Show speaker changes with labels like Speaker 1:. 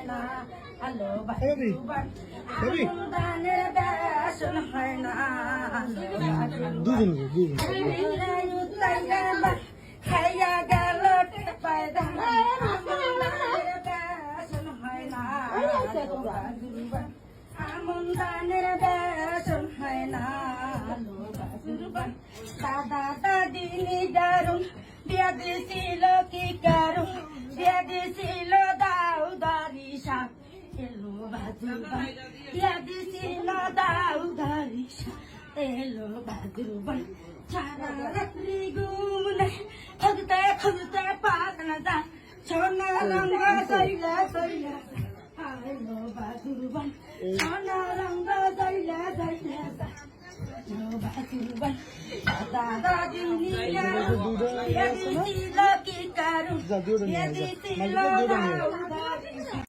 Speaker 1: না আলো বাজু বান আমদানের বেসন হয় না খাইয়া গেল পায়দা আমদানের বেসন হয় না আমদানের বেসন হয় না দাদা দাদি নিদারুন বিয়া দিছিল কি কারুন বিয়া দিছিল দাও দারি সাপ এলো বাজুবান বিয়া দিছিল দাও দারি সাপ এলো বাজুবান সারা রাত্রি ঘুম নাই খুঁজতে খুঁজতে পাক না যা সোনা রঙ সইলা সইলা এলো বাজুবান সোনা রঙ সইলা সইলা দাদা দিনী কি কারু